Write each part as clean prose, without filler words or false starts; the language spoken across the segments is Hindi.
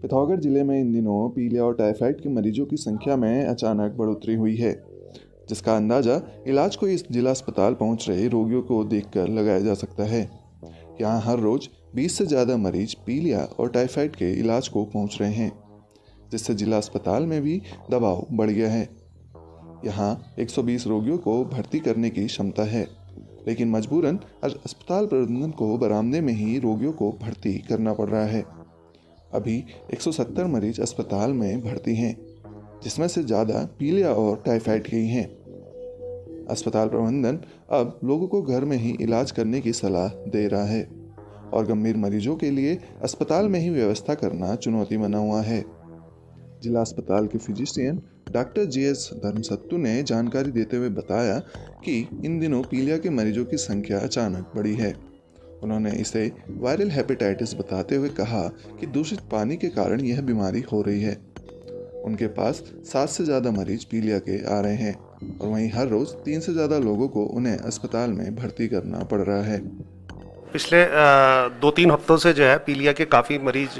पिथौरागढ़ जिले में इन दिनों पीलिया और टाइफाइड के मरीजों की संख्या में अचानक बढ़ोतरी हुई है, जिसका अंदाजा इलाज को इस जिला अस्पताल पहुंच रहे रोगियों को देखकर लगाया जा सकता है। यहां हर रोज 20 से ज़्यादा मरीज पीलिया और टाइफाइड के इलाज को पहुंच रहे हैं, जिससे जिला अस्पताल में भी दबाव बढ़ गया है। यहां 120 रोगियों को भर्ती करने की क्षमता है, लेकिन मजबूरन अस्पताल प्रबंधन को बरामदे में ही रोगियों को भर्ती करना पड़ रहा है। अभी 170 मरीज अस्पताल में भर्ती हैं, जिसमें से ज़्यादा पीलिया और टाइफाइड के ही हैं। अस्पताल प्रबंधन अब लोगों को घर में ही इलाज करने की सलाह दे रहा है और गंभीर मरीजों के लिए अस्पताल में ही व्यवस्था करना चुनौती बना हुआ है। जिला अस्पताल के फिजिशियन डॉक्टर GS धर्मसत्तू ने जानकारी देते हुए बताया कि इन दिनों पीलिया के मरीजों की संख्या अचानक बढ़ी है। उन्होंने इसे वायरल हेपेटाइटिस बताते हुए कहा कि दूषित पानी के कारण यह बीमारी हो रही है। उनके पास 7 से ज़्यादा मरीज पीलिया के आ रहे हैं और वहीं हर रोज़ 3 से ज़्यादा लोगों को उन्हें अस्पताल में भर्ती करना पड़ रहा है। पिछले 2-3 हफ्तों से जो है पीलिया के काफ़ी मरीज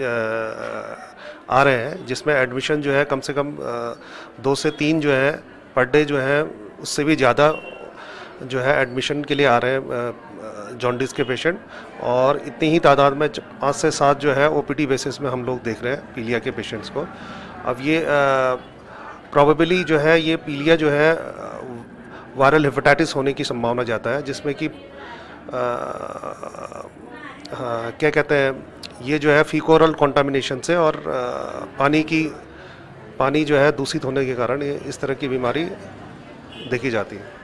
आ रहे हैं, जिसमें एडमिशन जो है कम से कम 2 से 3 जो है पर डे जो है, उससे भी ज़्यादा जो है एडमिशन के लिए आ रहे हैं जॉन्डिस के पेशेंट। और इतनी ही तादाद में 5 से 7 जो है OPD बेसिस में हम लोग देख रहे हैं पीलिया के पेशेंट्स को। अब ये प्रोबेबली जो है ये पीलिया जो है वायरल हेपेटाइटिस होने की संभावना ज़्यादा है, जिसमें कि क्या कहते हैं, ये जो है फीकोरल कॉन्टामिनेशन से और पानी जो है दूषित होने के कारण इस तरह की बीमारी देखी जाती है।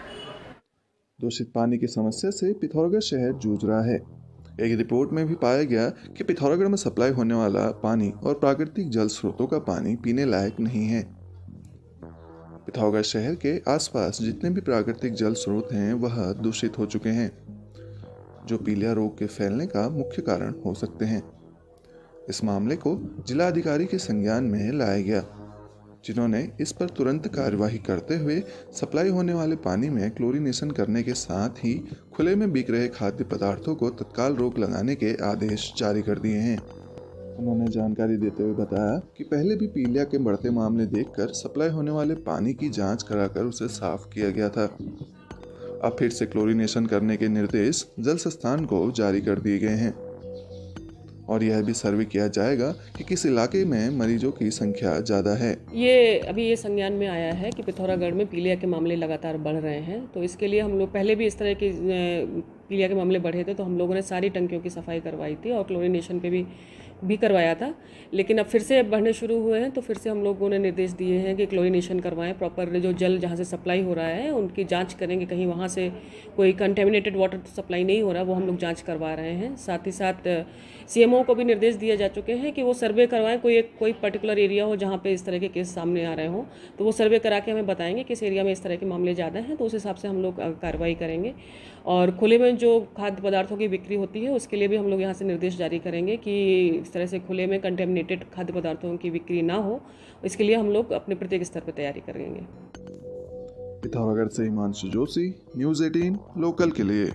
दूषित पानी की समस्या से पिथौरागढ़ शहर जूझ रहा है। एक रिपोर्ट में भी पाया गया कि पिथौरागढ़ में सप्लाई होने वाला पानी और प्राकृतिक जल स्रोतों का पानी पीने लायक नहीं है। पिथौरागढ़ शहर के आसपास जितने भी प्राकृतिक जल स्रोत हैं वह दूषित हो चुके हैं, जो पीलिया रोग के फैलने का मुख्य कारण हो सकते हैं। इस मामले को जिला अधिकारी के संज्ञान में लाया गया, जिन्होंने इस पर तुरंत कार्यवाही करते हुए सप्लाई होने वाले पानी में क्लोरीनेशन करने के साथ ही खुले में बिक रहे खाद्य पदार्थों को तत्काल रोक लगाने के आदेश जारी कर दिए हैं। उन्होंने जानकारी देते हुए बताया कि पहले भी पीलिया के बढ़ते मामले देखकर सप्लाई होने वाले पानी की जांच कराकर उसे साफ किया गया था। अब फिर से क्लोरीनेशन करने के निर्देश जल संस्थान को जारी कर दिए गए हैं और यह भी सर्वे किया जाएगा कि किस इलाके में मरीजों की संख्या ज़्यादा है। ये संज्ञान में आया है कि पिथौरागढ़ में पीलिया के मामले लगातार बढ़ रहे हैं, तो इसके लिए हम लोग पहले भी इस तरह के पीलिया के मामले बढ़े थे, तो हम लोगों ने सारी टंकियों की सफाई करवाई थी और क्लोरीनेशन पे भी करवाया था। लेकिन अब फिर से बढ़ने शुरू हुए हैं, तो फिर से हम लोगों ने निर्देश दिए हैं कि क्लोरीनेशन करवाएं, प्रॉपर जो जल जहाँ से सप्लाई हो रहा है उनकी जांच करेंगे, कहीं वहाँ से कोई कंटेमिनेटेड वाटर तो सप्लाई नहीं हो रहा, वो हम लोग जांच करवा रहे हैं। साथ ही साथ CMO को भी निर्देश दिए जा चुके हैं कि वो सर्वे करवाएं, कोई पर्टिकुलर एरिया हो जहाँ पे इस तरह के केस सामने आ रहे हों, तो वो सर्वे करा के हमें बताएंगे किस एरिया में इस तरह के मामले ज़्यादा हैं, तो उस हिसाब से हम लोग कार्रवाई करेंगे। और खुले में जो खाद्य पदार्थों की बिक्री होती है उसके लिए भी हम लोग यहाँ से निर्देश जारी करेंगे कि इस तरह से खुले में कंटेमिनेटेड खाद्य पदार्थों की बिक्री ना हो। इसके लिए हम लोग अपने प्रत्येक स्तर पर तैयारी करेंगे। पिथौरागढ़ से हिमांशु जोशी, न्यूज़ 18 लोकल के लिए।